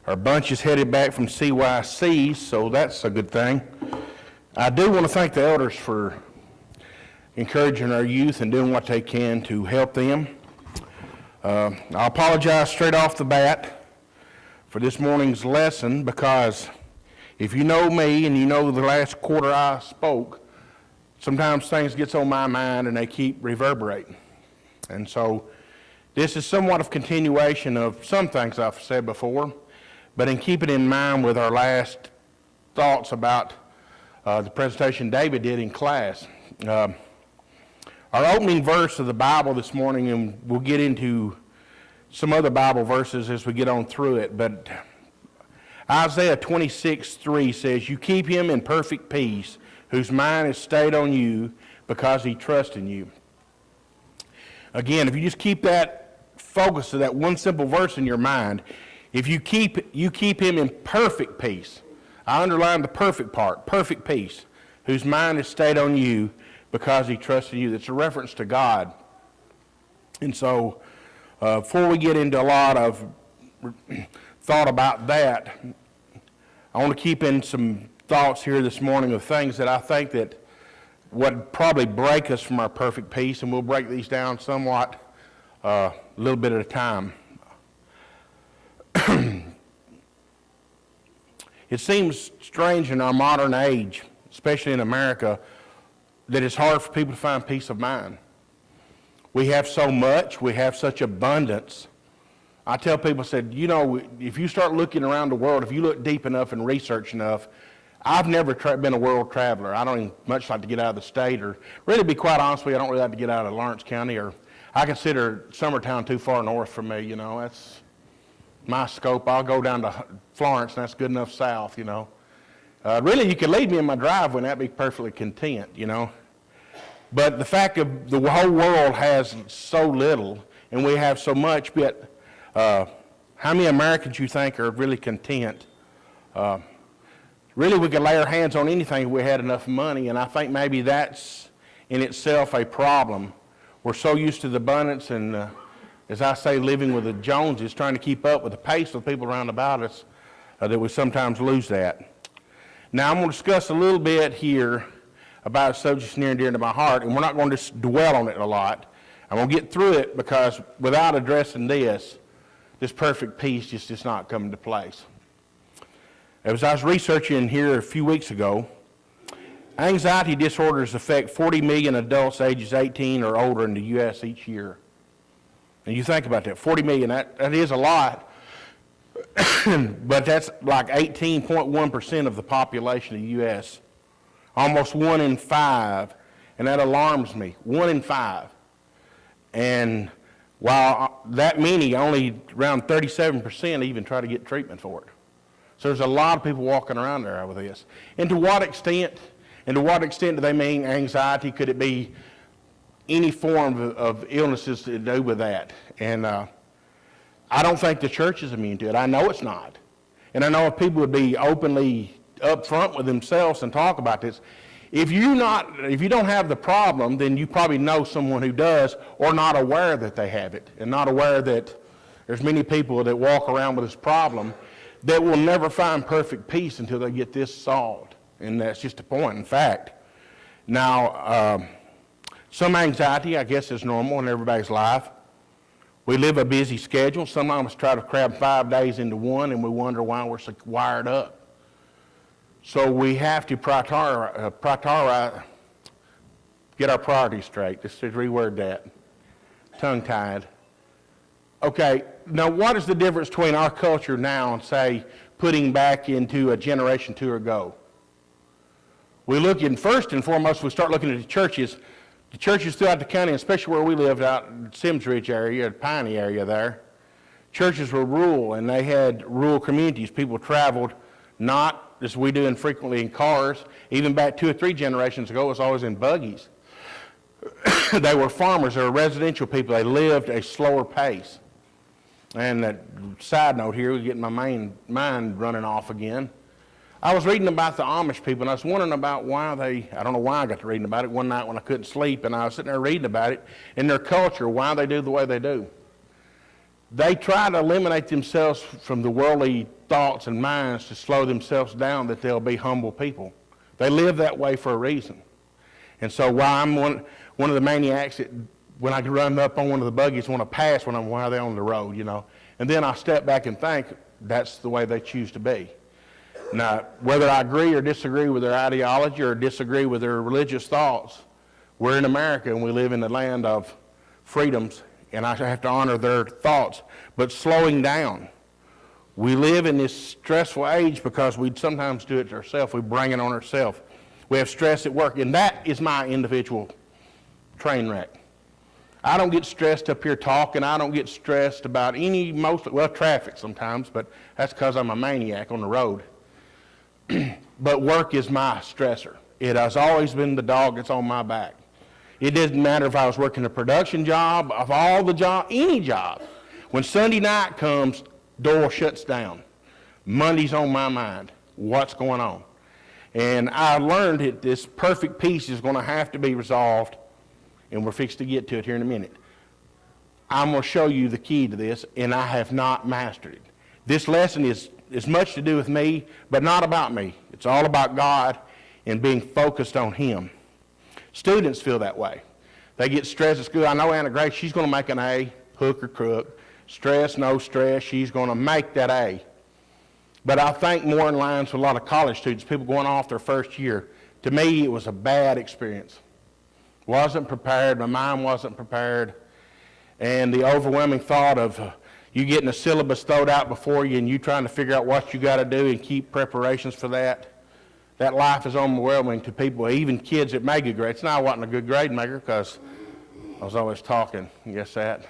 Our bunch is headed back from CYC, so that's a good thing. I do want to thank the elders for encouraging our youth and doing what they can to help them. I apologize straight off the bat for this morning's lesson, because if you know me and you know the last quarter I spoke, sometimes things gets on my mind and they keep reverberating. And so this is somewhat of continuation of some things I've said before, but in keeping in mind with our last thoughts about the presentation David did in class. Our opening verse of the Bible this morning, and we'll get into some other Bible verses as we get on through it, but Isaiah 26:3 says, "You keep him in perfect peace, whose mind is stayed on you, because he trusts in you." Again, if you just keep that focus of that one simple verse in your mind, if you keep him in perfect peace. I underline the perfect part, perfect peace, whose mind is stayed on you because he trusts in you. That's a reference to God. And so, before we get into a lot of thought about that, I want to keep in some thoughts here this morning of things that I think that would probably break us from our perfect peace, and we'll break these down somewhat a little bit at a time. It seems strange in our modern age, especially in America, that it's hard for people to find peace of mind. We have so much, we have such abundance. I tell people, if you start looking around the world, if you look deep enough and research enough, I've never been a world traveler. I don't even much like to get out of the state, or really, to be quite honest with you, I don't really like to get out of Lawrence County, or I consider Summertown too far north for me, that's my scope. I'll go down to Florence, and that's good enough south, Really, you could leave me in my driveway, and I'd be perfectly content, But the fact of the whole world has so little, and we have so much, but how many Americans you think are really content? Really, we could lay our hands on anything if we had enough money, and I think maybe that's in itself a problem. We're so used to the abundance and, as I say, living with the Joneses, trying to keep up with the pace of the people around about us, that we sometimes lose that. Now, I'm going to discuss a little bit here about a subject near and dear to my heart, and we're not going to just dwell on it a lot. I'm going to get through it, because without addressing this perfect peace just does not come into place. As I was researching here a few weeks ago, anxiety disorders affect 40 million adults ages 18 or older in the U.S. each year. And you think about that, 40 million, that is a lot, but that's like 18.1% of the population of the U.S. Almost 1 in 5, and that alarms me, 1 in 5. And while that many, only around 37% even try to get treatment for it. So there's a lot of people walking around there with this. And to what extent do they mean anxiety? Could it be any form of illnesses to do with that? And I don't think the church is immune to it. I know it's not. And I know if people would be openly upfront with themselves and talk about this, if you don't have the problem, then you probably know someone who does, or not aware that they have it, and not aware that there's many people that walk around with this problem that will never find perfect peace until they get this solved. And that's just a point in fact. Now, some anxiety, I guess, is normal in everybody's life. We live a busy schedule. Some of us try to cram 5 days into one, and we wonder why we're so wired up. So we have to prioritize, get our priorities straight. Just to reword that. Tongue-tied. Okay, now what is the difference between our culture now and, say, putting back into a generation 2 ago? We look in, first and foremost, we start looking at the churches throughout the county, especially where we lived out in the Sims Ridge area, the Piney area there. Churches were rural, and they had rural communities. People traveled not as we do infrequently in cars. Even back 2 or 3 generations ago, it was always in buggies. They were farmers. They were residential people. They lived a slower pace. And that side note here, we're getting my mind running off again. I was reading about the Amish people, and I was wondering about I don't know why I got to reading about it one night when I couldn't sleep, and I was sitting there reading about it, and their culture, why they do the way they do. they try to eliminate themselves from the worldly thoughts and minds to slow themselves down that they'll be humble people. They live that way for a reason. And so while I'm one of the maniacs that when I run up on one of the buggies, want to pass while they're on the road, And then I step back and think that's the way they choose to be. Now, whether I agree or disagree with their ideology or disagree with their religious thoughts, we're in America and we live in the land of freedoms, and I have to honor their thoughts. But slowing down. We live in this stressful age because we sometimes do it to ourselves. We bring it on ourselves. We have stress at work, and that is my individual train wreck. I don't get stressed up here talking. I don't get stressed about traffic sometimes, but that's because I'm a maniac on the road. But work is my stressor. It has always been the dog that's on my back. It doesn't matter if I was working a production job, of all the job, any job. When Sunday night comes, Doyle shuts down. Monday's on my mind. What's going on? And I learned that this perfect peace is going to have to be resolved, and we're fixed to get to it here in a minute. I'm going to show you the key to this, and I have not mastered it. This lesson is much to do with me, but not about me. It's all about God and being focused on Him. Students feel that way. They get stressed at school. I know Anna Grace, she's going to make an A, hook or crook. Stress, no stress, she's going to make that A. But I think more in lines with a lot of college students, people going off their first year. To me, it was a bad experience. Wasn't prepared, my mind wasn't prepared. And the overwhelming thought of you getting a syllabus thrown out before you and you trying to figure out what you got to do and keep preparations for that life is overwhelming to people, even kids that make good grades. Now, I wasn't a good grade maker because I was always talking, I guess that.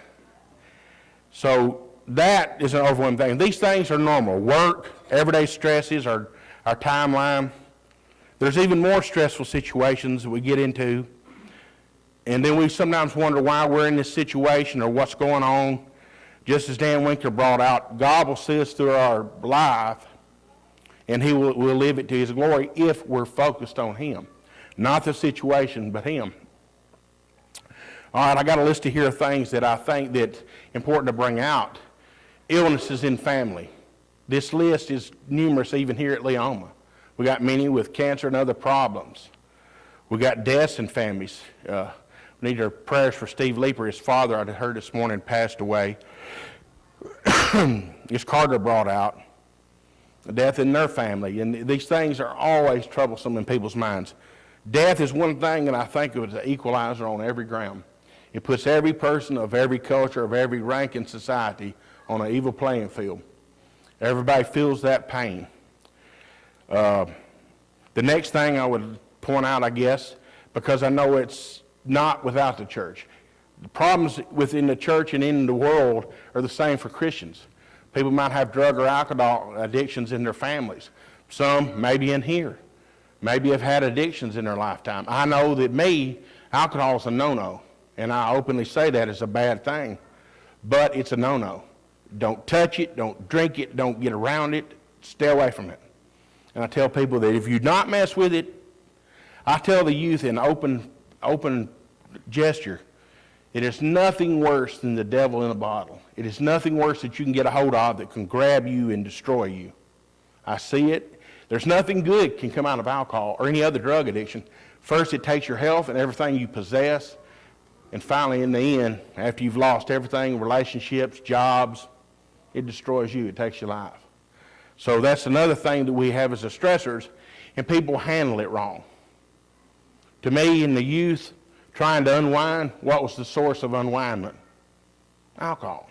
So that is an overwhelming thing. These things are normal. Work, everyday stresses, our timeline. There's even more stressful situations that we get into. And then we sometimes wonder why we're in this situation or what's going on. Just as Dan Winkler brought out, God will see us through our life, and He will live it to His glory if we're focused on Him. Not the situation, but Him. All right, I got a list of here of things that I think that important to bring out. Illnesses in family. This list is numerous even here at Leoma. We got many with cancer and other problems. We got deaths in families. We need our prayers for Steve Leeper. His father, I heard this morning, passed away. As Carter brought out, death in their family. And these things are always troublesome in people's minds. Death is one thing, and I think of it as an equalizer on every ground. It puts every person of every culture, of every rank in society on an evil playing field. Everybody feels that pain. The next thing I would point out, I guess, because I know it's not without the church. The problems within the church and in the world are the same for Christians. People might have drug or alcohol addictions in their families. Some maybe in here. Maybe have had addictions in their lifetime. I know that alcohol is a no-no. And I openly say that is a bad thing. But it's a no-no. Don't touch it. Don't drink it. Don't get around it. Stay away from it. And I tell people that if you not mess with it, I tell the youth in open gesture, it is nothing worse than the devil in a bottle. It is nothing worse that you can get a hold of that can grab you and destroy you. I see it. There's nothing good can come out of alcohol or any other drug addiction. First, it takes your health and everything you possess. And finally, in the end, after you've lost everything, relationships, jobs, it destroys you. It takes your life. So that's another thing that we have as the stressors, and people handle it wrong. To me, in the youth, trying to unwind, what was the source of unwindment? Alcohol.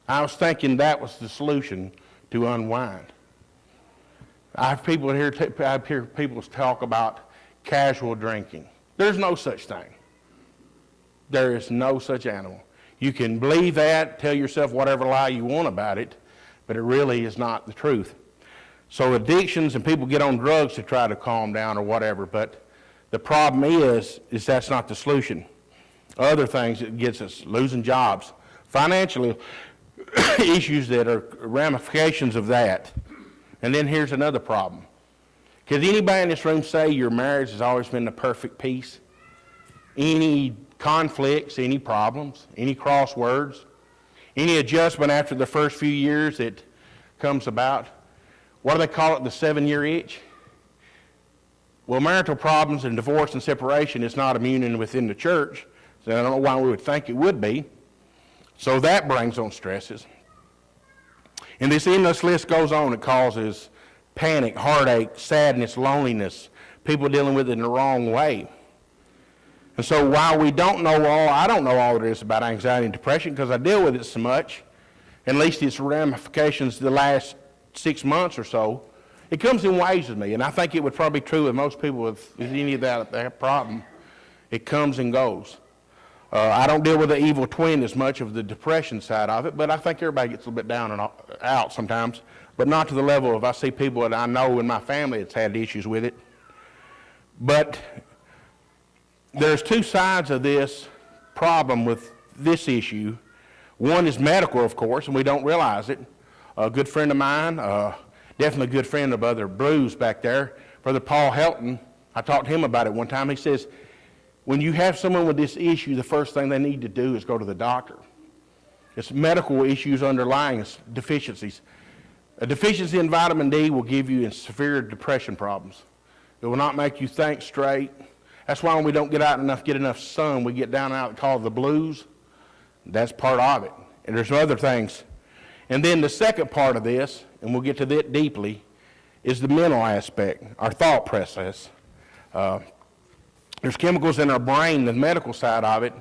I was thinking that was the solution to unwind. I hear people talk about casual drinking. There's no such thing. There is no such animal. You can believe that, tell yourself whatever lie you want about it, but it really is not the truth. So addictions and people get on drugs to try to calm down or whatever, but the problem is that's not the solution. Other things that gets us, losing jobs, financially issues that are ramifications of that. And then here's another problem. Could anybody in this room say your marriage has always been the perfect peace? Any conflicts, any problems, any crosswords, Any adjustment after the first few years it comes about. What do they call it, the 7-year itch? Well, marital problems and divorce and separation is not immune within the church, so I don't know why we would think it would be. So that brings on stresses. And this endless list goes on. It causes panic, heartache, sadness, loneliness, people dealing with it in the wrong way. And so while we don't know all, I don't know all there is about anxiety and depression because I deal with it so much, at least its ramifications the last 6 months or so, it comes in waves with me. And I think it would probably be true with most people with any of that problem. It comes and goes. I don't deal with the evil twin as much of the depression side of it, but I think everybody gets a little bit down and out sometimes, but not to the level of I see people that I know in my family that's had issues with it. But there's two sides of this problem with this issue. One is medical, of course, and we don't realize it. A good friend of mine, definitely a good friend of Brother Bruce back there, Brother Paul Helton, I talked to him about it one time. He says, when you have someone with this issue, the first thing they need to do is go to the doctor. It's medical issues underlying, it's deficiencies. A deficiency in vitamin D will give you severe depression problems. It will not make you think straight. That's why when we don't get enough sun, we get down and out called the blues. That's part of it. And there's other things. And then the second part of this, and we'll get to that deeply, is the mental aspect, our thought process. There's chemicals in our brain, the medical side of it,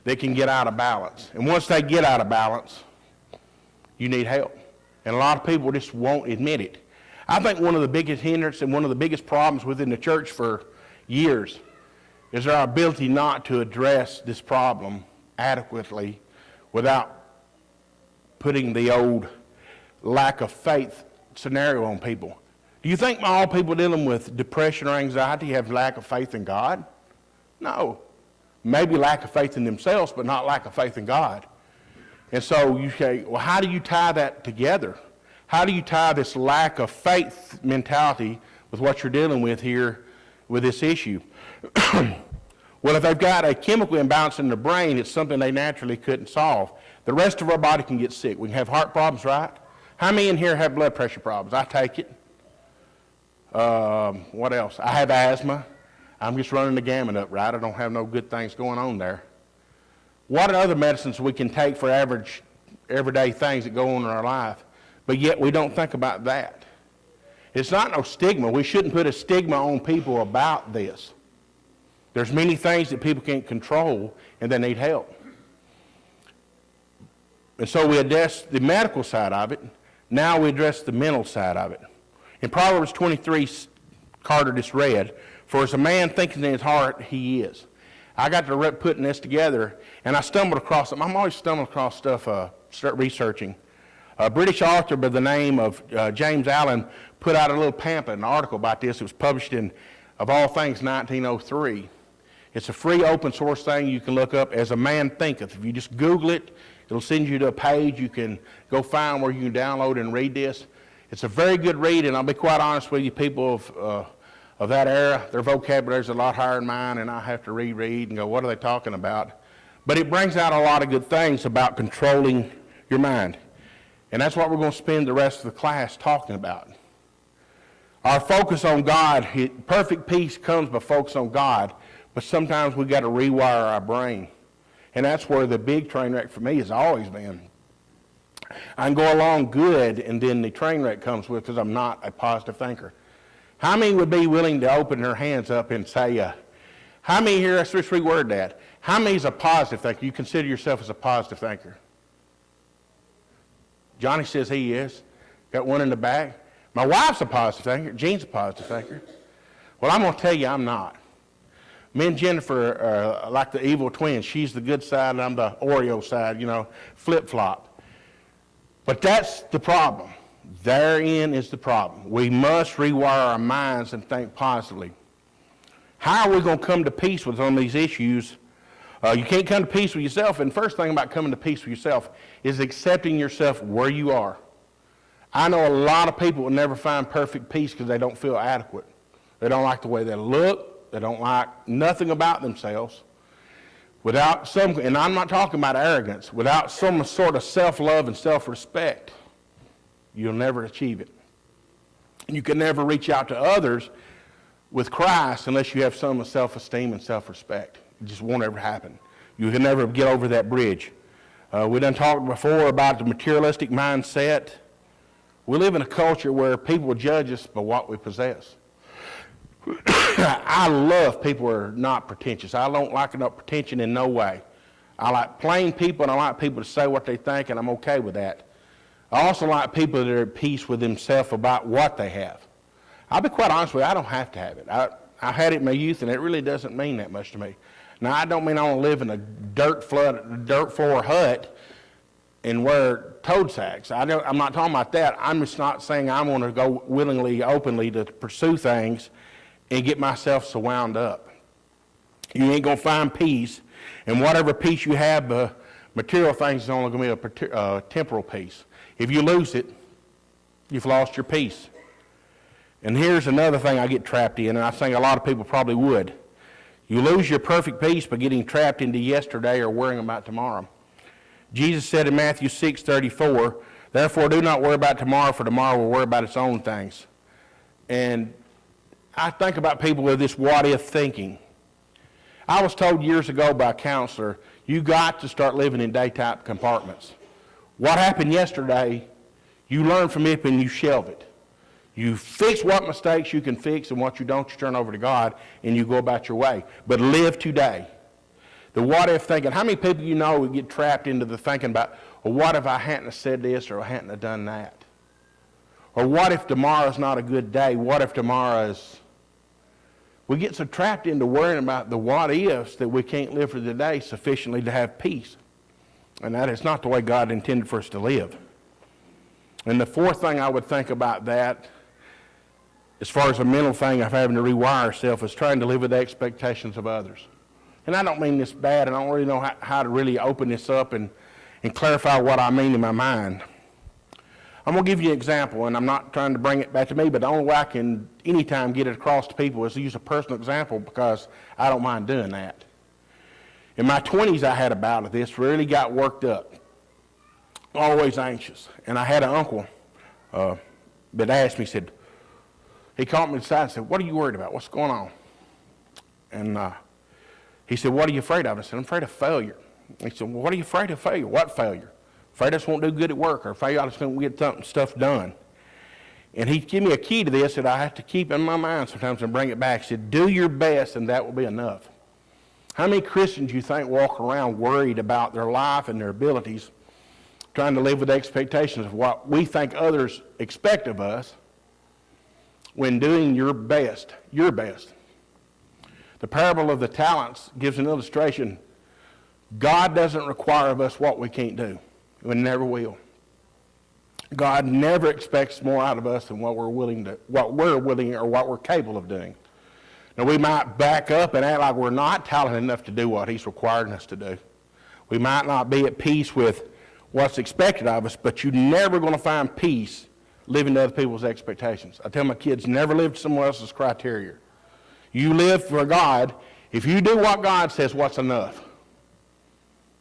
that can get out of balance. And once they get out of balance, you need help. And a lot of people just won't admit it. I think one of the biggest hindrances and one of the biggest problems within the church for years is our ability not to address this problem adequately without putting the old lack of faith scenario on people. Do you think all people dealing with depression or anxiety have lack of faith in God? No. Maybe lack of faith in themselves, but not lack of faith in God. And so you say, well, how do you tie that together? How do you tie this lack of faith mentality with what you're dealing with here with this issue? Well, if they've got a chemical imbalance in their brain, it's something they naturally couldn't solve. The rest of our body can get sick. We can have heart problems, right? How many in here have blood pressure problems? I take it. What else? I have asthma. I'm just running the gamut up, right? I don't have no good things going on there. What are other medicines we can take for average, everyday things that go on in our life? But yet we don't think about that. It's not no stigma. We shouldn't put a stigma on people about this. There's many things that people can't control and they need help. And so we address the medical side of it. Now we address the mental side of it. In Proverbs 23, Carter just read, for as a man thinking in his heart, he is. I got to putting this together, and I stumbled across them. I'm always stumbling across stuff, start researching. A British author by the name of James Allen put out a little pamphlet, an article about this. It was published in, of all things, 1903. It's a free open source thing you can look up, As a Man Thinketh. If you just Google it, it'll send you to a page. You can go find where you can download and read this. It's a very good read, and I'll be quite honest with you, people of that era, their vocabulary is a lot higher than mine, and I have to reread and go, what are they talking about? But it brings out a lot of good things about controlling your mind. And that's what we're going to spend the rest of the class talking about. Our focus on God, perfect peace comes by focus on God, but sometimes we got to rewire our brain. And that's where the big train wreck for me has always been. I can go along good, and then the train wreck comes with because I'm not a positive thinker. How many would be willing to open their hands up and say, how many here, let's just reword that, how many is a positive thinker? You consider yourself as a positive thinker? Johnny says he is. Got one in the back. My wife's a positive thinker. Jean's a positive thinker. Well, I'm going to tell you I'm not. Me and Jennifer are like the evil twins. She's the good side and I'm the Oreo side, flip-flop. But that's the problem. Therein is the problem. We must rewire our minds and think positively. How are we going to come to peace with some of these issues? You can't come to peace with yourself, and the first thing about coming to peace with yourself is accepting yourself where you are. I know a lot of people will never find perfect peace because they don't feel adequate. They don't like the way they look. They don't like nothing about themselves. Without some, and I'm not talking about arrogance, without some sort of self-love and self-respect, you'll never achieve it. You can never reach out to others with Christ unless you have some self-esteem and self-respect. It just won't ever happen. You can never get over that bridge. We done talked before about the materialistic mindset. We live in a culture where people judge us by what we possess. I love people who are not pretentious. I don't like enough pretension in no way. I like plain people, and I like people to say what they think, and I'm okay with that. I also like people that are at peace with themselves about what they have. I'll be quite honest with you, I don't have to have it. I had it in my youth, and it really doesn't mean that much to me. Now, I don't mean I want to live in a dirt floor hut and wear toad sacks. I'm not talking about that. I'm just not saying I want to go willingly, openly to pursue things and get myself so wound up. You ain't going to find peace, and whatever peace you have, material things is only going to be a temporal peace. If you lose it, you've lost your peace. And here's another thing I get trapped in, and I think a lot of people probably would. You lose your perfect peace by getting trapped into yesterday or worrying about tomorrow. Jesus said in Matthew 6:34, "Therefore do not worry about tomorrow, for tomorrow will worry about its own things." And I think about people with this what-if thinking. I was told years ago by a counselor, you got to start living in day-type compartments. What happened yesterday, you learn from it and you shelve it. You fix what mistakes you can fix, and what you don't, you turn over to God, and you go about your way. But live today. The what-if thinking. How many people you know would get trapped into the thinking about, well, what if I hadn't have said this or I hadn't have done that? Or what if tomorrow's not a good day? What if tomorrow is... We get so trapped into worrying about the what-ifs that we can't live for the day sufficiently to have peace. And that is not the way God intended for us to live. And the fourth thing I would think about that, as far as a mental thing of having to rewire ourselves, is trying to live with the expectations of others. And I don't mean this bad, and I don't really know how to really open this up and clarify what I mean in my mind. I'm going to give you an example, and I'm not trying to bring it back to me, but the only way I can anytime get it across to people is to use a personal example, because I don't mind doing that. In my 20s, I had a bout of this, really got worked up, always anxious. And I had an uncle that asked me, he called me aside and said, "What are you worried about? What's going on?" And he said, "What are you afraid of?" I said, "I'm afraid of failure." He said, "Well, what are you afraid of failure? What failure? Afraid I just won't do good at work, or afraid I just won't get stuff done." And he gave me a key to this that I have to keep in my mind sometimes and bring it back. He said, "Do your best, and that will be enough." How many Christians you think walk around worried about their life and their abilities, trying to live with expectations of what we think others expect of us, when doing your best, your best? The parable of the talents gives an illustration. God doesn't require of us what we can't do. We never will. God never expects more out of us than what we're willing or what we're capable of doing. Now, we might back up and act like we're not talented enough to do what he's requiring us to do. We might not be at peace with what's expected of us, but you're never going to find peace living to other people's expectations. I tell my kids, never live to someone else's criteria. You live for God. If you do what God says, what's enough?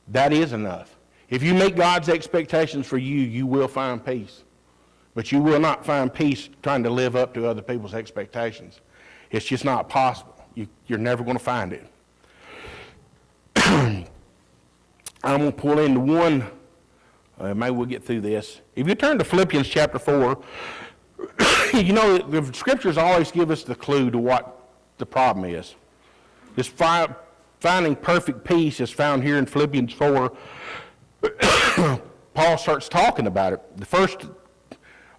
That is enough. If you meet God's expectations for you, you will find peace. But you will not find peace trying to live up to other people's expectations. It's just not possible. You're never going to find it. I'm going to pull into one. Maybe we'll get through this. If you turn to Philippians chapter 4, you know, the scriptures always give us the clue to what the problem is. This finding perfect peace is found here in Philippians 4. Paul starts talking about it. The first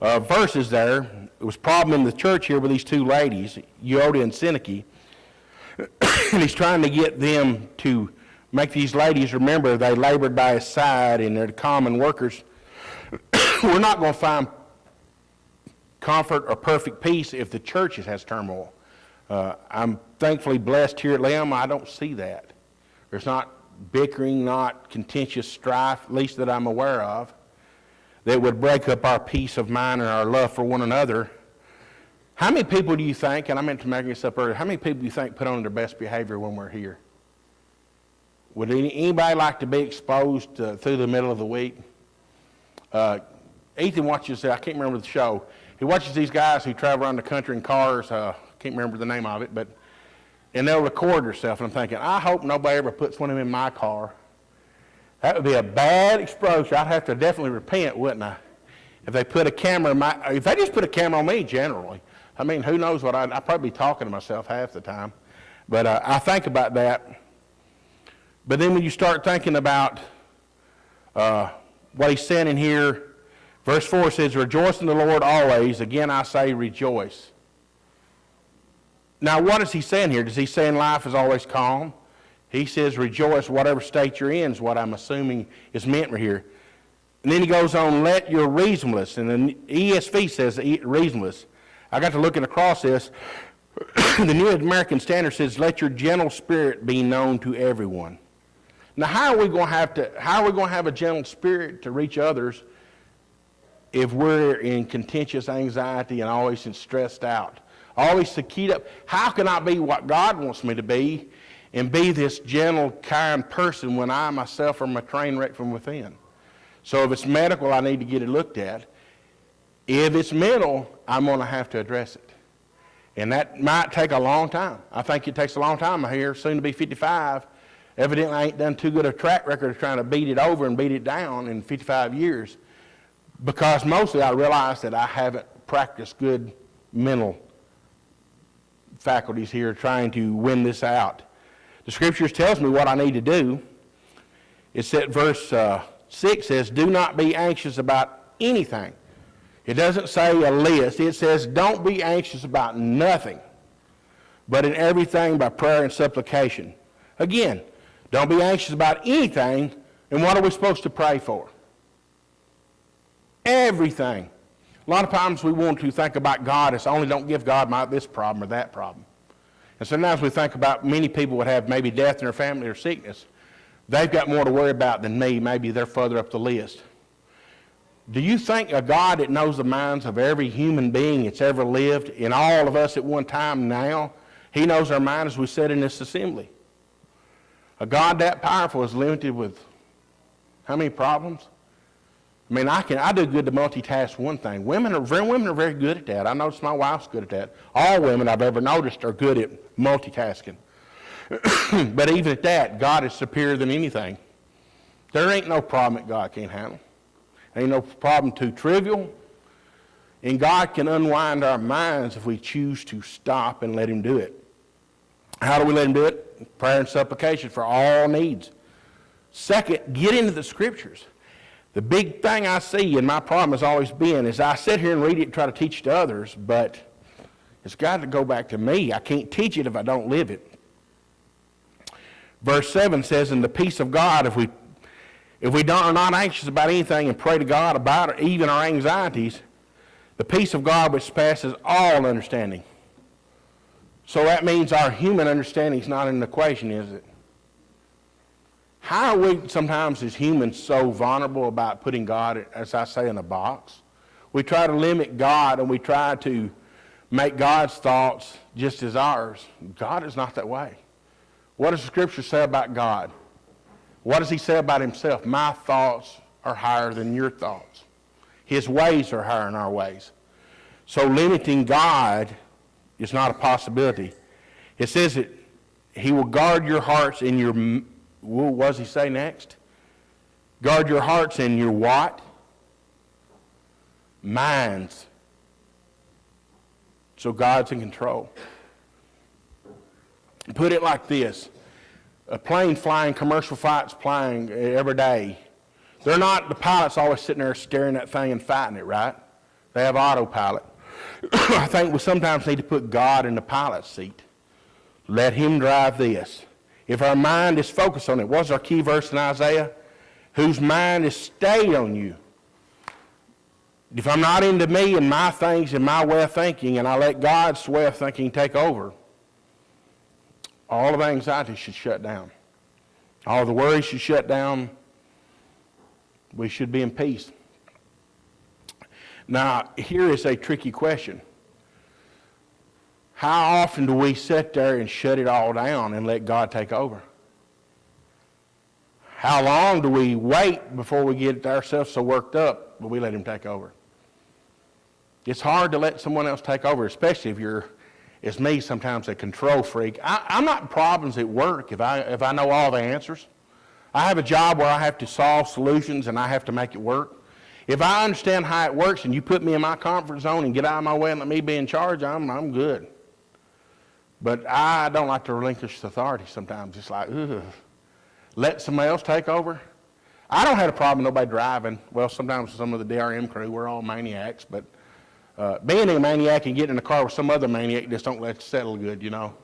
verses there, it was a problem in the church here with these two ladies, Euodia and Syntyche. And he's trying to get them to make these ladies remember they labored by his side and they're the common workers. We're not going to find comfort or perfect peace if the church has turmoil. I'm thankfully blessed here at Lamb. I don't see that. There's not bickering, not contentious strife, at least that I'm aware of, that would break up our peace of mind and our love for one another. How many people do you think, and I meant to make this up earlier, how many people do you think put on their best behavior when we're here? Would anybody like to be exposed through the middle of the week? Ethan watches, I can't remember the show. He watches these guys who travel around the country in cars. Can't remember the name of it, and they'll record themselves. And I'm thinking, I hope nobody ever puts one of them in my car. That would be a bad exposure. I'd have to definitely repent, wouldn't I? If they put a camera in if they just put a camera on me generally, I mean, who knows what I'd probably be talking to myself half the time. But I think about that. But then when you start thinking about what he's saying in here, verse 4 says, rejoice in the Lord always. Again, I say rejoice. Now, what is he saying here? Does he saying life is always calm? He says rejoice, whatever state you're in is what I'm assuming is meant right here. And then he goes on, let your reasonableness, and the ESV says reasonableness. I got to looking across this. The New American Standard says, let your gentle spirit be known to everyone. Now, how are we going to have a gentle spirit to reach others if we're in contentious anxiety and always stressed out? Always to keep up. How can I be what God wants me to be and be this gentle, kind person when I myself am a train wreck from within? So if it's medical, I need to get it looked at. If it's mental, I'm going to have to address it. And that might take a long time. I think it takes a long time. I'm here, soon to be 55. Evidently, I ain't done too good a track record of trying to beat it over and beat it down in 55 years. Because mostly I realize that I haven't practiced good mental faculties here trying to win this out. The scriptures tells me what I need to do. It's that verse 6 says, do not be anxious about anything. It doesn't say a list. It says, don't be anxious about nothing, but in everything by prayer and supplication. Again, don't be anxious about anything, and what are we supposed to pray for? Everything. A lot of times we want to think about God as only don't give God this problem or that problem. And sometimes we think about many people would have maybe death in their family or sickness. They've got more to worry about than me. Maybe they're further up the list. Do you think a God that knows the minds of every human being that's ever lived, and all of us at one time now, he knows our mind as we sit in this assembly? A God that powerful is limited with how many problems? I mean, I do good to multitask one thing. Women are very good at that. I noticed my wife's good at that. All women I've ever noticed are good at multitasking. But even at that, God is superior than anything. There ain't no problem that God can't handle. Ain't no problem too trivial. And God can unwind our minds if we choose to stop and let him do it. How do we let him do it? Prayer and supplication for all needs. Second, get into the scriptures. The big thing I see, and my problem has always been, is I sit here and read it and try to teach it to others, but it's got to go back to me. I can't teach it if I don't live it. Verse 7 says, in the peace of God, if we are not anxious about anything and pray to God about it, even our anxieties, the peace of God which passes all understanding. So that means our human understanding is not in the equation, is it? How are we sometimes as humans so vulnerable about putting God, as I say, in a box? We try to limit God and we try to make God's thoughts just as ours. God is not that way. What does the scripture say about God? What does he say about himself? My thoughts are higher than your thoughts. His ways are higher than our ways. So limiting God is not a possibility. It says that he will guard your hearts in your, what does he say next? Guard your hearts in your what? Minds. So God's in control. Put it like this. A plane flying, commercial flights flying every day. They're not, the pilot's always sitting there staring at that thing and fighting it, right? They have autopilot. I think we sometimes need to put God in the pilot's seat. Let him drive this. If our mind is focused on it, what's our key verse in Isaiah? Whose mind is stayed on you. If I'm not into me and my things and my way of thinking, and I let God's way of thinking take over, all of anxiety should shut down. All of the worry should shut down. We should be in peace. Now, here is a tricky question. How often do we sit there and shut it all down and let God take over? How long do we wait before we get ourselves so worked up that we let him take over? It's hard to let someone else take over, especially if you're, as me, sometimes a control freak. I'm not in problems at work if I know all the answers. I have a job where I have to solve solutions and I have to make it work. If I understand how it works and you put me in my comfort zone and get out of my way and let me be in charge, I'm good. But I don't like to relinquish authority sometimes. It's like, ugh. Let somebody else take over. I don't have a problem with nobody driving. Well, sometimes some of the DRM crew, we're all maniacs, but being a maniac and getting in the car with some other maniac just don't let you settle good, you know.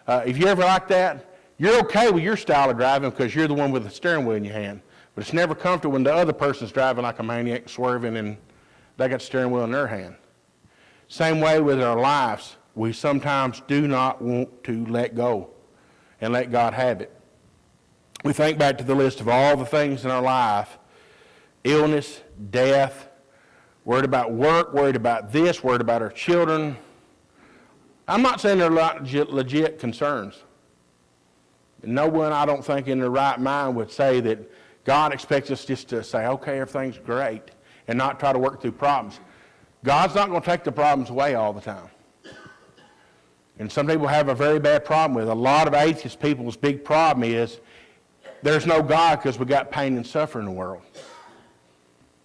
If you're ever like that, you're okay with your style of driving because you're the one with the steering wheel in your hand. But it's never comfortable when the other person's driving like a maniac, swerving, and they got the steering wheel in their hand. Same way with our lives. We sometimes do not want to let go and let God have it. We think back to the list of all the things in our life, illness, death, worried about work, worried about this, worried about our children. I'm not saying they're not legit concerns. No one, I don't think, in their right mind would say that God expects us just to say, okay, everything's great, and not try to work through problems. God's not going to take the problems away all the time. And some people have a very bad problem with it. A lot of atheist people's big problem is there's no God because we got pain and suffering in the world.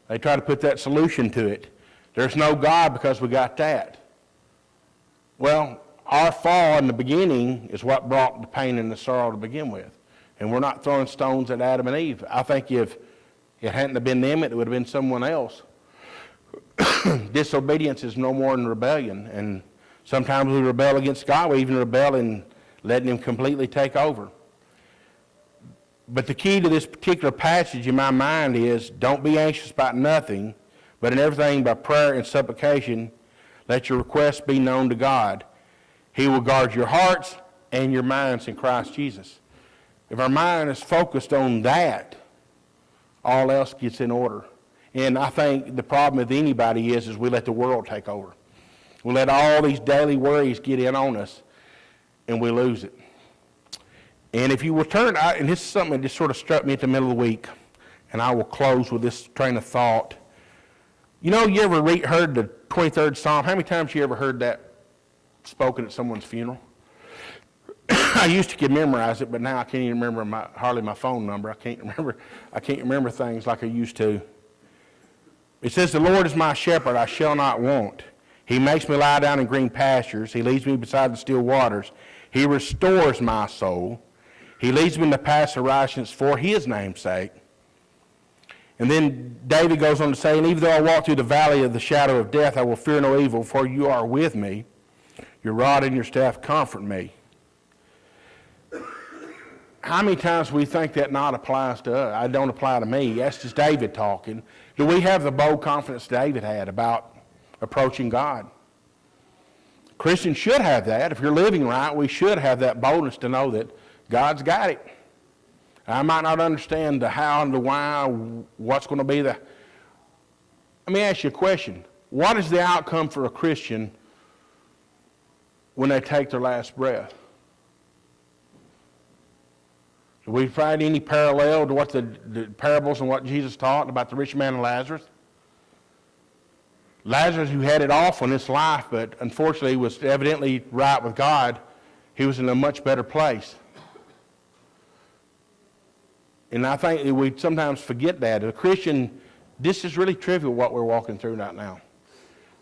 They try to put that solution to it. There's no God because we got that. Well, our fall in the beginning is what brought the pain and the sorrow to begin with. And we're not throwing stones at Adam and Eve. I think if it hadn't have been them, it would have been someone else. Disobedience is no more than rebellion. And sometimes we rebel against God. We even rebel in letting him completely take over. But the key to this particular passage in my mind is don't be anxious about nothing, but in everything by prayer and supplication, let your requests be known to God. He will guard your hearts and your minds in Christ Jesus. If our mind is focused on that, all else gets in order. And I think the problem with anybody is we let the world take over. We let all these daily worries get in on us, and we lose it. And if you will turn, and this is something that just sort of struck me at the middle of the week, and I will close with this train of thought. You know, you ever heard the 23rd Psalm? How many times you ever heard that spoken at someone's funeral? I used to memorize it, but now I can't even remember hardly my phone number. I can't remember things like I used to. It says, "The Lord is my shepherd, I shall not want. He makes me lie down in green pastures. He leads me beside the still waters. He restores my soul. He leads me in the paths of righteousness for his name's sake." And then David goes on to say, "And even though I walk through the valley of the shadow of death, I will fear no evil, for you are with me. Your rod and your staff comfort me." How many times we think that not applies to us? It don't apply to me. That's just David talking. Do we have the bold confidence David had about approaching God? Christians should have that. If you're living right, we should have that boldness to know that God's got it. I might not understand the how and the why, what's going to be the... Let me ask you a question. What is the outcome for a Christian when they take their last breath? Do we find any parallel to what the parables and what Jesus taught about the rich man and Lazarus? Lazarus, who had it awful in this life, but unfortunately was evidently right with God, he was in a much better place. And I think that we sometimes forget that. As a Christian, this is really trivial what we're walking through right now.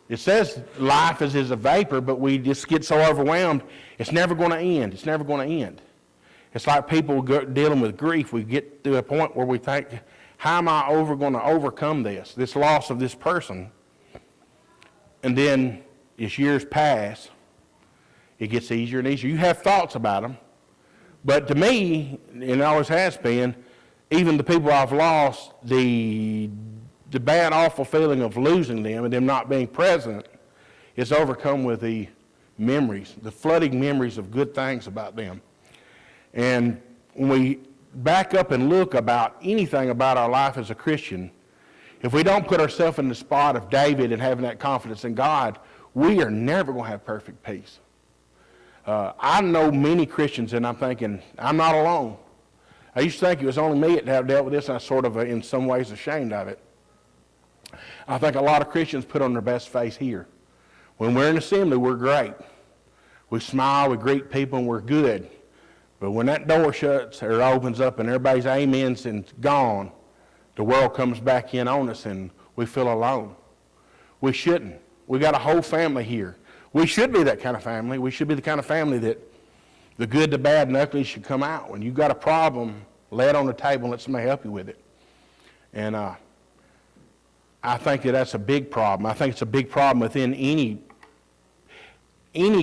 It says life is a vapor, but we just get so overwhelmed, it's never going to end. It's never going to end. It's like people dealing with grief. We get to a point where we think, how am I going to overcome this loss of this person? And then as years pass, it gets easier and easier. You have thoughts about them. But to me, and it always has been, even the people I've lost, the bad, awful feeling of losing them and them not being present is overcome with the memories, the flooding memories of good things about them. And when we back up and look about anything about our life as a Christian, if we don't put ourselves in the spot of David and having that confidence in God, we are never going to have perfect peace. I know many Christians, and I'm thinking, I'm not alone. I used to think it was only me that had dealt with this, and I sort of, in some ways, ashamed of it. I think a lot of Christians put on their best face here. When we're in assembly, we're great. We smile, we greet people, and we're good. But when that door shuts or opens up and everybody's amens and gone, the world comes back in on us and we feel alone. We shouldn't. We got a whole family here. We should be that kind of family. We should be the kind of family that the good, the bad, and the ugly should come out. When you've got a problem, lay it on the table and let somebody help you with it. And I think that's a big problem. I think it's a big problem within any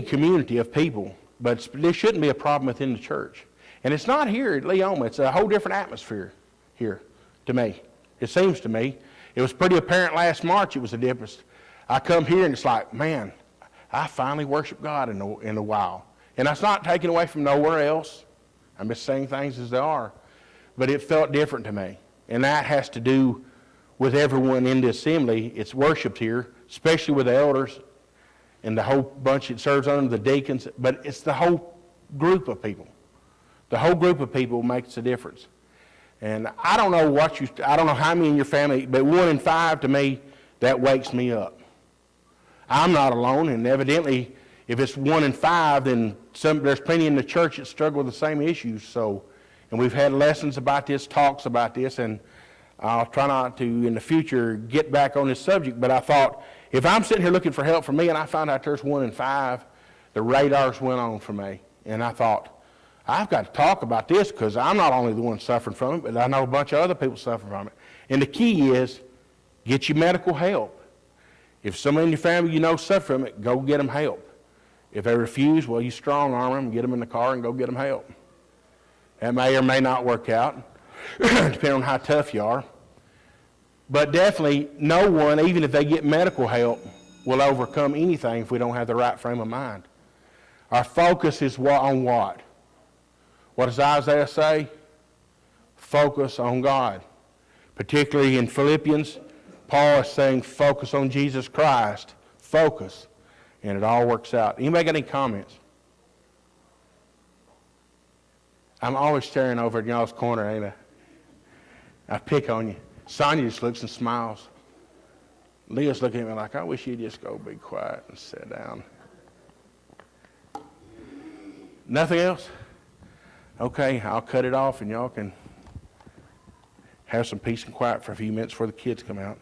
community of people. But there shouldn't be a problem within the church. And it's not here at Leoma. It's a whole different atmosphere here to me. It seems to me. It was pretty apparent last March it was a difference. I come here and it's like, man, I finally worship God in a while. And that's not taken away from nowhere else. I'm just saying things as they are. But it felt different to me. And that has to do with everyone in the assembly. It's worshipped here, especially with the elders and the whole bunch that serves under the deacons. But it's the whole group of people. The whole group of people makes a difference. And I don't know I don't know how many in your family, but 1 in 5 to me, that wakes me up. I'm not alone, and evidently, if it's 1 in 5, then there's plenty in the church that struggle with the same issues. So, and we've had lessons about this, talks about this, and I'll try not to, in the future, get back on this subject, but I thought, if I'm sitting here looking for help for me, and I found out there's 1 in 5, the radars went on for me. And I thought, I've got to talk about this because I'm not only the one suffering from it, but I know a bunch of other people suffering from it. And the key is, get your medical help. If someone in your family you know suffer from it, go get them help. If they refuse, well, you strong-arm them, get them in the car and go get them help. That may or may not work out, depending on how tough you are. But definitely, no one, even if they get medical help, will overcome anything if we don't have the right frame of mind. Our focus is on what? What does Isaiah say? Focus on God. Particularly in Philippians, Paul is saying focus on Jesus Christ. Focus. And it all works out. Anybody got any comments? I'm always staring over at y'all's corner, ain't I? I pick on you. Sonia just looks and smiles. Leah's looking at me like, I wish you'd just go be quiet and sit down. Nothing else? Okay, I'll cut it off and y'all can have some peace and quiet for a few minutes before the kids come out.